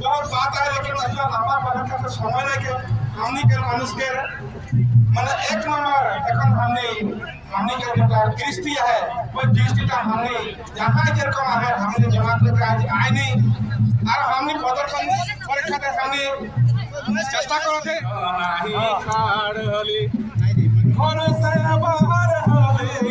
बहुत बात है लेकिन लंबा समय लगे हमनी के मनुष्य के मतलब एक नंबर এখন हमनी के जो दृष्टि है वो दृष्टि का हमने जहाँ जेरकम है हमने जमात में आज आए नहीं और हमने प्रदर्शन परीक्षा के हमने चेष्टा करो थे नहीं खाड़ हली घर से बाहर हली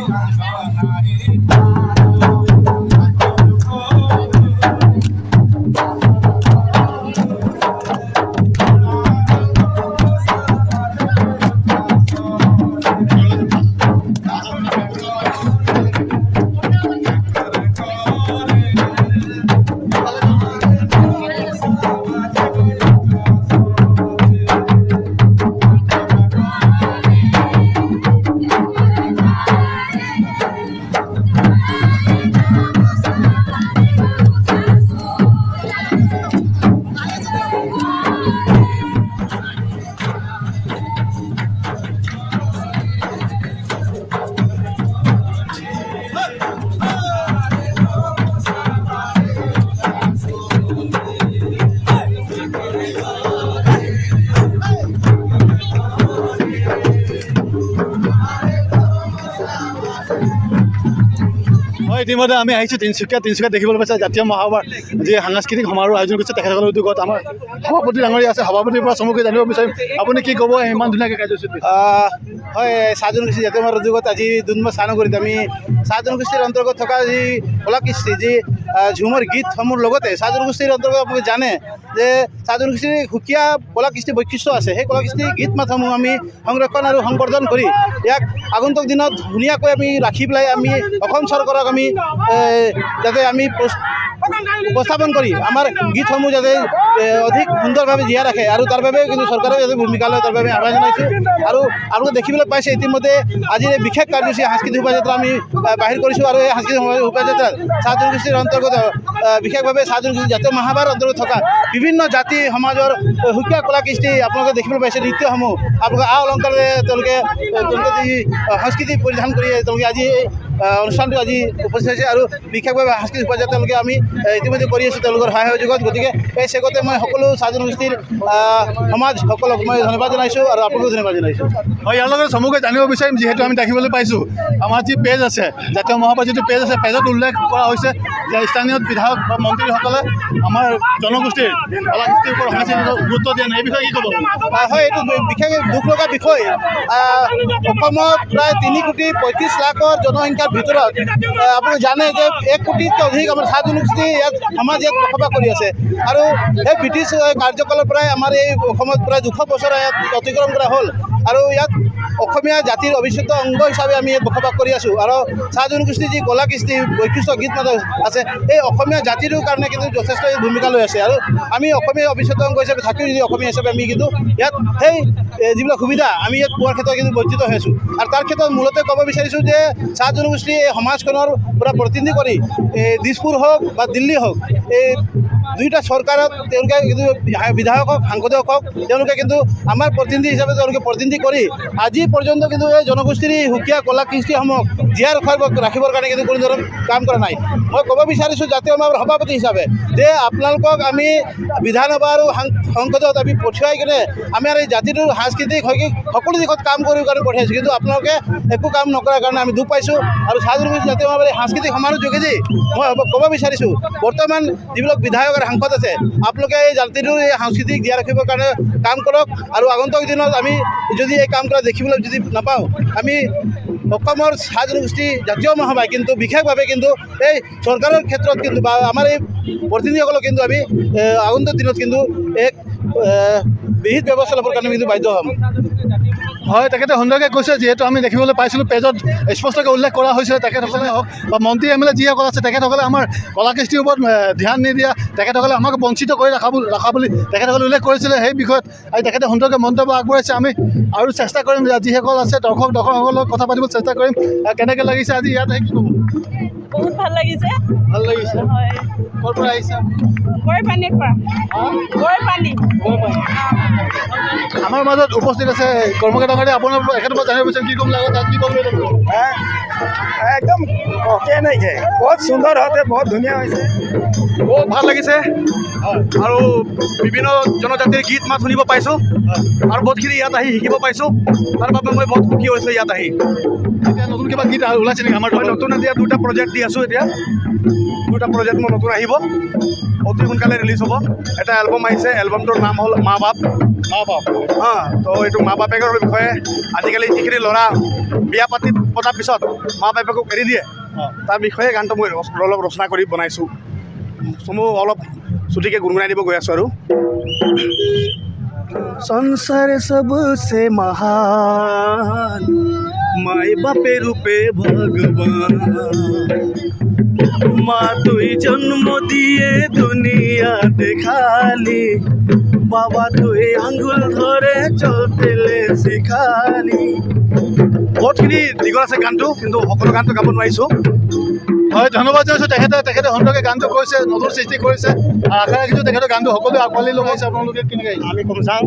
ইতিমধ্যে আমি আহিছোঁ তিনিচুকীয়া দেখিবলৈ পাইছে জাতীয় মহাসভাৰ যি সাংস্কৃতিক সমাৰোহ আয়োজন কৰিছে তেখেতসকলৰ উদ্যোগত আমাৰ সভাপতি ডাঙৰীয়া আছে। সভাপতিৰ পৰা চমুকৈ জানিব বিচাৰিম আপুনি কি ক'ব ইমান ধুনীয়াকৈ কাৰ্যসূচী? হয়, চাহ জনগোষ্ঠী জাতীয় মহাসভাৰ উদ্যোগত আজি দুনম্বৰ চাহনগৰীত আমি চাহ জনগোষ্ঠীৰ অন্তৰ্গত থকা যি কলাকৃষ্টি যি ঝুমৰ গীতসমূহৰ লগতে চাহ জনগোষ্ঠীৰ অন্তৰ্গত আপুনি জানে যে চাহ জনগোষ্ঠীৰ সুকীয়া কলাকৃষ্টি বৈশিষ্ট্য আছে। সেই কলাকৃষ্টি গীত মাতসমূহ আমি সংৰক্ষণ আৰু সংবৰ্ধন কৰি ইয়াক আগন্তুক দিনত ধুনীয়াকৈ আমি ৰাখি পেলাই আমি অসম চৰকাৰক আমি যাতে আমি উপস্থাপন কৰি আমাৰ গীতসমূহ যাতে অধিক সুন্দৰভাৱে জীয়াই ৰাখে আৰু তাৰ বাবে কিন্তু চৰকাৰেও যাতে ভূমিকা লয় তাৰ বাবে আহ্বান জনাইছোঁ। আৰু আপোনালোকে দেখিবলৈ পাইছে ইতিমধ্যে আজিৰ এই বিশেষ কাৰ্যসূচী সাংস্কৃতিক শোভাযাত্ৰা আমি বাহিৰ কৰিছোঁ আৰু এই সাংস্কৃতিক শোভাযাত্ৰাত চাহ জনগোষ্ঠীৰ অন্তৰ্গত বিশেষভাৱে চাহ জনগোষ্ঠী জাতীয় মহাসভাৰ অন্তৰ্গত থকা বিভিন্ন জাতি সমাজৰ সুকীয়া কলাকৃষ্টি আপোনালোকে দেখিবলৈ পাইছে। নৃত্যসমূহ আপোনালোকে আ অলংকাৰেৰে তেওঁলোকে যি সংস্কৃতি পৰিধান কৰি তেওঁলোকে আজি এই অনুষ্ঠানটো আজি উপস্থিত হৈছে আৰু বিশেষভাৱে সাংস্কৃতিক শোভাযাত্ৰা তেওঁলোকে আমি ইতিমধ্যে কৰি আছোঁ তেওঁলোকৰ সহায় সহযোগত। গতিকে এই চেগতে মই সকলো চাহ জনগোষ্ঠীৰ সমাজসকলক মই ধন্যবাদ জনাইছোঁ আৰু আপোনালোকক ধন্যবাদ জনাইছোঁ। হয়, ইয়াৰ লগত চমুকৈ জানিব বিচাৰিম যিহেতু আমি দেখিবলৈ পাইছোঁ আমাৰ যি পেজ আছে জাতীয় মহাসভাৰ যিটো পেজ আছে পেজত উল্লেখ কৰা হৈছে যে স্থানীয় বিধায়ক বা মন্ত্ৰীসকলে আমাৰ জনগোষ্ঠীৰ কলাকৃষ্টিৰ ওপৰত সাংস্কৃতিক গুৰুত্ব দিয়া নাই। এই বিষয়ে কি ক'ব? হয়, এইটো বিশেষ দুখ লগা বিষয়। অসমত প্ৰায় 3,35,00,000 জনসংখ্যাৰ ভিতৰত আপুনি জানে যে 1 কোটিতকৈ অধিক আমাৰ চাহ জনগোষ্ঠী ইয়াত সমাজ ইয়াত বসবাস কৰি আছে আৰু এই ব্ৰিটিছ কাৰ্যকালৰ পৰাই আমাৰ এই অসমত প্ৰায় 200 বছৰ ইয়াত অতিক্ৰম কৰা হ'ল আৰু ইয়াত অসমীয়া জাতিৰ অবিচ্ছেদ্য অংগ হিচাপে আমি ইয়াত বসবাস কৰি আছোঁ। আৰু চাহ জনগোষ্ঠীৰ যি কলাকৃষ্টি বৈশিষ্ট্য গীত মাত আছে এই অসমীয়া জাতিটোৰ কাৰণে কিন্তু যথেষ্ট ভূমিকা লৈ আছে আৰু আমি অসমীয়া অবিচ্ছেদ্য অংগ হিচাপে থাকিও যদি অসমীয়া হিচাপে আমি কিন্তু ইয়াত সেই যিবিলাক সুবিধা আমি ইয়াত পোৱাৰ ক্ষেত্ৰত কিন্তু বঞ্চিত হৈ আছোঁ। আৰু তাৰ ক্ষেত্ৰত মূলতে ক'ব বিচাৰিছোঁ যে চাহ জনগোষ্ঠী এই সমাজখনৰ পৰা প্ৰতিনিধি কৰি দিছপুৰ হওক বা দিল্লী হওক এই দুইটা চৰকাৰত তেওঁলোকে কিন্তু বিধায়ক হওক সাংসদক হওক তেওঁলোকে কিন্তু আমাৰ প্ৰতিনিধি হিচাপে তেওঁলোকে প্ৰতিনিধি কৰি আজি পৰ্যন্ত কিন্তু এই জনগোষ্ঠীৰ সুকীয়া কলাকৃষ্টিসমূহক জীয়াই ৰাখিবৰ কাৰণে কিন্তু কোনো ধৰণৰ কাম কৰা নাই। মই ক'ব বিচাৰিছোঁ জাতীয় মহাসভাৰ সভাপতি হিচাপে যে আপোনালোকক আমি বিধানসভা আৰু সংসদত আমি পঠিয়াই কিনে আমাৰ এই জাতিটোৰ সাংস্কৃতিক শৈক্ষিক সকলো দিশত কাম কৰিব কাৰণে পঠিয়াইছোঁ, কিন্তু আপোনালোকে একো কাম নকৰাৰ কাৰণে আমি দুখ পাইছোঁ। আৰু চাহ জনগোষ্ঠী জাতীয় মহাসভাৰ সাংস্কৃতিক সমাৰোহ যোগেদি মই ক'ব বিচাৰিছোঁ বৰ্তমান যিবিলাক বিধায়ক আৰু সাংসদ আছে আপোনালোকে এই জাতিটোৰ এই সাংস্কৃতিক জীয়াই ৰাখিবৰ কাৰণে কাম কৰক আৰু আগন্তুক দিনত আমি যদি এই কাম কৰা দেখিবলৈ যদি নাপাওঁ আমি অসমৰ চাহ জনগোষ্ঠী জাতীয় মহাসভাই কিন্তু বিশেষভাৱে কিন্তু এই চৰকাৰৰ ক্ষেত্ৰত কিন্তু বা আমাৰ এই প্ৰতিনিধিসকলক কিন্তু আমি আগন্তুক দিনত কিন্তু এক বিহিত ব্যৱস্থা ল'বৰ কাৰণে কিন্তু বাধ্য হ'ম। হয়, তেখেতে সুন্দৰকৈ কৈছে, যিহেতু আমি দেখিবলৈ পাইছিলোঁ পেজত স্পষ্টকৈ উল্লেখ কৰা হৈছিলে তেখেতসকলে হওক বা মন্ত্ৰী এম এল এ যিসকল আছে তেখেতসকলে আমাৰ কলা কৃষ্টিৰ ওপৰত ধ্যান নিদিয়া, তেখেতসকলে আমাক বঞ্চিত কৰি ৰখা বুলি তেখেতসকলে উল্লেখ কৰিছিলে। সেই বিষয়ত আজি তেখেতে সুন্দৰকৈ মন্তব্য আগবঢ়াইছে। আমি আৰু চেষ্টা কৰিম, যিসকল আছে দৰ্শকসকলৰ লগত কথা পাতিব চেষ্টা কৰিম। কেনেকৈ লাগিছে আজি ইয়াত আহি, কি ক'ব? বহুত ভাল লাগিছে। ভাল লাগিছে। হয়, ক'ৰ পৰা আহিছে? গৈপানীৰ পৰা। গৈপানী। আমাৰ মাজত উপস্থিত আছে কৰ্মকৰ্তা ডাঙৰীয়া, আপোনাৰ এখেতৰ পৰা জানিব বিচাৰিম কি ক'ম লাগে, তাত কি ক'ব লাগিব? একদম অকে নাইকে বহুত সুন্দৰ হতে বহুত ধুনীয়া হৈছে, বহুত ভাল লাগিছে আৰু বিভিন্ন জনজাতিৰ গীত মাত শুনিব পাইছোঁ আৰু বহুতখিনি ইয়াত আহি শিকিব পাইছোঁ। তাৰ বাবে মই বহুত সুখী হৈছোঁ ইয়াত আহি। এতিয়া নতুন কিবা গীত ওলাইছে নেকি? আমাৰ মই নতুন এতিয়া 2টা প্ৰজেক্ট দি আছোঁ। এতিয়া 2টা প্ৰজেক্ট মোৰ নতুন আহিব, অতি সোনকালে ৰিলিজ হ'ব। এটা এলবাম আহিছে, এলবামটোৰ নাম হ'ল মা বাপ। তো এইটো মা বাপেকৰ বিষয়ে আজিকালি যিখিনি ল'ৰা বিয়া পতাৰ পিছত মা বাপেকক এৰি দিয়ে, তাৰ বিষয়ে গানটো মই অলপ ৰচনা কৰি বনাইছোঁ। মই অলপ ছুটিকৈ গুণগুণাই দিব গৈ আছোঁ আৰু সংসাৰ সবসে মহান মাই বাপে রূপে ভগবান, মা তুই জন্ম দিয়ে দুনিয়া দেখালি, বাবা তুই আঙ্গুল ধরে চলতেলে শিখালি। বহুতখিনি দীঘল আছে গানটো, কিন্তু সকলো গানটো গাব নোৱাৰিছোঁ। হয়, ধন্যবাদ জনাইছোঁ। তেখেতে সুন্দৰকৈ গানটো কৈছে, নতুন সৃষ্টি কৰিছে। আশা ৰাখিছোঁ তেখেতৰ গানটো সকলোৱে আঁকোৱালি লগাইছে। আপোনালোকে কেনেকৈ আহিছে? আমি কম চাং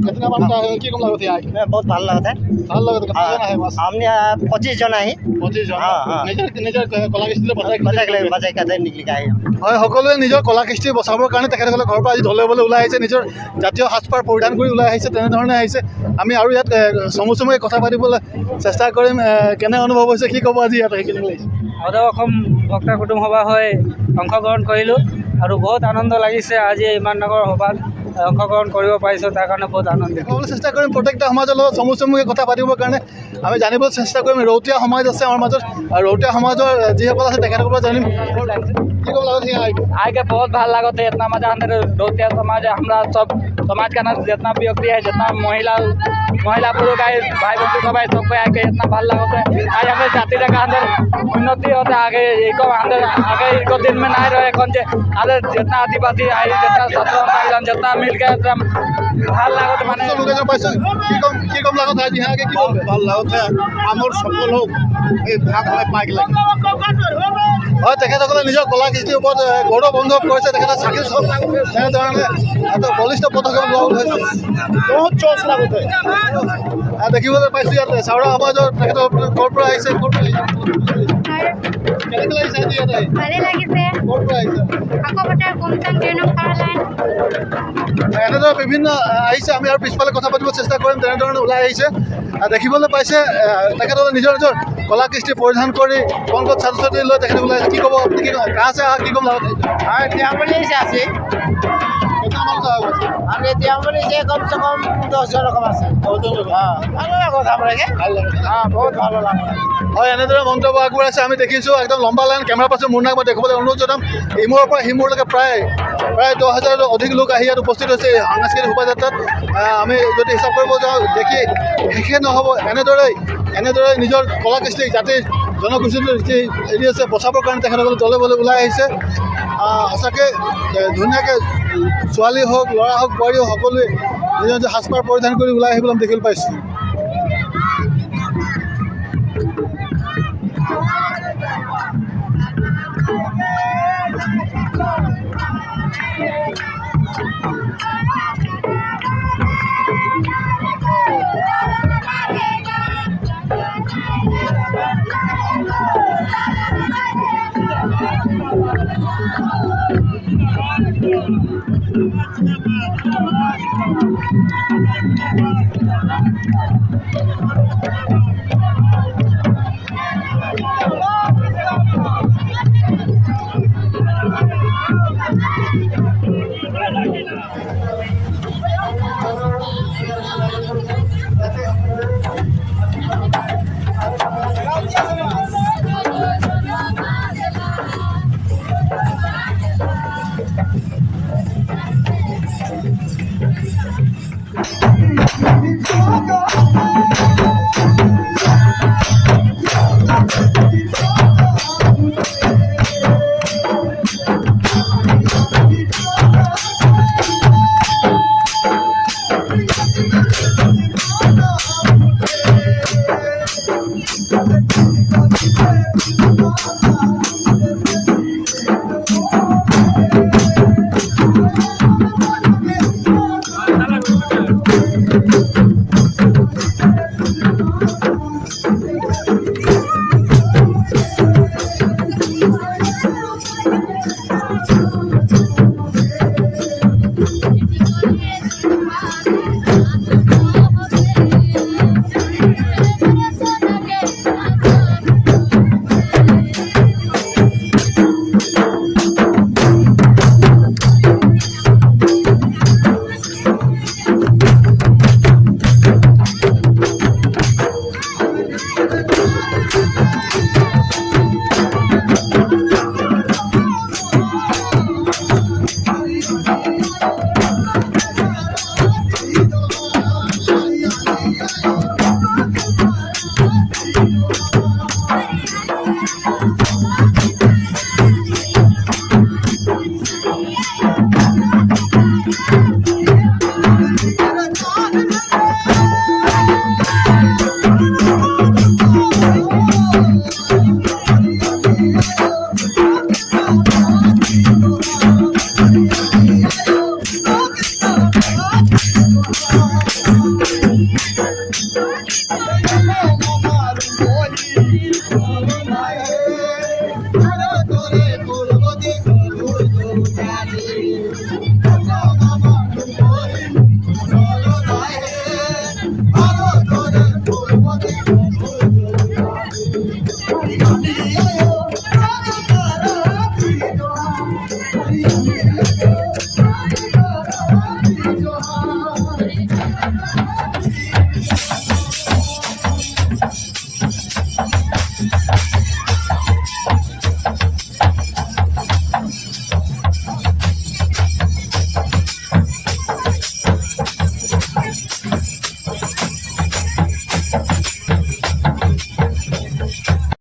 कितना बनता है की कम लागत है? बहुत ভাল लगता है। ভাল লাগत कितना जना है बस? हमने 25 जन है। 25 জন। हाँ, हाँ। নিজৰ কলা কৃষ্টিলৈ बचाई का निकल के आए हम। হয়, সকলোৱে নিজৰ কলা কৃষ্টি বচাবৰ কাৰণে তেখেতসকলে ঘৰৰ পৰা আজি ঢলে বলে ওলাই আহিছে, নিজৰ জাতীয় সাজপাৰ পৰিধান কৰি ওলাই আহিছে। তেনেধৰণে আহিছে। আমি আৰু ইয়াত চমুকৈ কথা পাতিবলৈ চেষ্টা কৰিম। কেনে অনুভৱ হৈছে, কি ক'ব আজি ইয়াত আহি কেনেকৈ লাগিছে? সদৌ অসম বক্তা কুটুম সভা হৈ অংশগ্ৰহণ কৰিলোঁ আৰু বহুত আনন্দ লাগিছে। আজি ইমান ডাঙৰ সভাত অংশগ্ৰহণ কৰিব পাৰিছোঁ, তাৰ কাৰণে বহুত আনন্দিত। ক'বলৈ চেষ্টা কৰিম প্ৰত্যেকটা সমাজৰ লগত চমুকৈ কথা পাতিবৰ কাৰণে আমি জানিবলৈ চেষ্টা কৰিম। ৰৌতীয়া সমাজ আছে আমাৰ মাজত, আৰু ৰৌতীয়া সমাজৰ যিসকল আছে তেখেতসকলৰ জানিম। কি ক'ব लागत है आए के बहुत ভাল लागत है। इतना मजा अंदर रौतिया समाज है, हमरा सब समाज का ना जितना भी व्यक्ति है, जितना महिला पुरुष आए, भाई बंधु सब आए, सबको आके इतना ভাল लागत है। आज हमें जाति का अंदर उन्नति होता आगे इको अंदर आगे इको दिन में नहीं रहे कौन जे अंदर जितना आदिवासी आए, जितना छात्र जितना मिल के ভাল लागत माने লোক এজন পাইছোঁ। কি কম লাগত আজি আগে কি বলবে? ভাল লাগতে আমার সফল হোক এই ভাগ হয় পাইক লাগে। হয়, তেখেতসকলে নিজৰ কলা কৃষ্টিৰ ওপৰত গৌৰৱ অনুভৱ কৰিছে। তেখেতে চাকৰি চব তেনেধৰণে এটা বলিষ্ঠ পদক্ষেপ লোৱা বুলি হৈছে। বহুত জোশ লাগতে দেখিবলৈ পাইছোঁ ইয়াত চাউৰা সমাজৰ তেখেতৰ ক'ৰ পৰা আহিছে, ক'ৰ পৰা আহিছে? কেনেকৈ লাগিছে আজি ইয়াত আহি? ভালে লাগিছে। ক'ৰ পৰা আহিছে? আকবতাৰ কমচাং ট্ৰেইনৰ কাৰলাইন এনেদৰে বিভিন্ন আহিছে। আমি আৰু পিছফালে কথা পাতিব চেষ্টা কৰিম। তেনেধৰণে ওলাই আহিছে। দেখিবলৈ পাইছে তেখেতসকলে নিজৰ কলা কৃষ্টি পৰিধান কৰি কণ কণ ছাত্ৰ ছাত্ৰী লৈ তেখেতে ওলাই আহিছে। কি ক'ব আপুনি? কি কাহ আছে কি ক'ম লাগত? त्यामध्ये আছে আমি त्यामध्ये যে কম সে কম 10 জন রকম আছে। ভালো লাগত আমাকে। ভাল লাগে। বহুত ভালো লাগে। হয়, এনেদৰে মন্তব্য আগবঢ়াইছে। আমি দেখিছোঁ একদম লম্বা লাইন। কেমেৰা পাৰ্চন মুন্নাক মই দেখুৱাবলৈ অনুৰোধ জনাম। ইমূৰৰ পৰা সিমূৰলৈকে প্ৰায় 10,000 অধিক লোক আহি ইয়াত উপস্থিত হৈছে এই সাংস্কৃতিক শোভাযাত্ৰাত। আমি যদি হিচাপ কৰিব যাওঁ দেখি শেষে নহ'ব। এনেদৰে নিজৰ কলা কৃষ্টি জাতিৰ জনগোষ্ঠীটো যি হেৰি আছে বচাবৰ কাৰণে তেখেতসকলে দলে বলে ওলাই আহিছে। সঁচাকৈ ধুনীয়াকৈ ছোৱালী হওক, ল'ৰা হওক, বোৱাৰী হওক, সকলোৱে নিজৰ নিজৰ সাজপাৰ পৰিধান কৰি ওলাই আহিবলৈ আমি দেখিবলৈ পাইছোঁ। Vamos,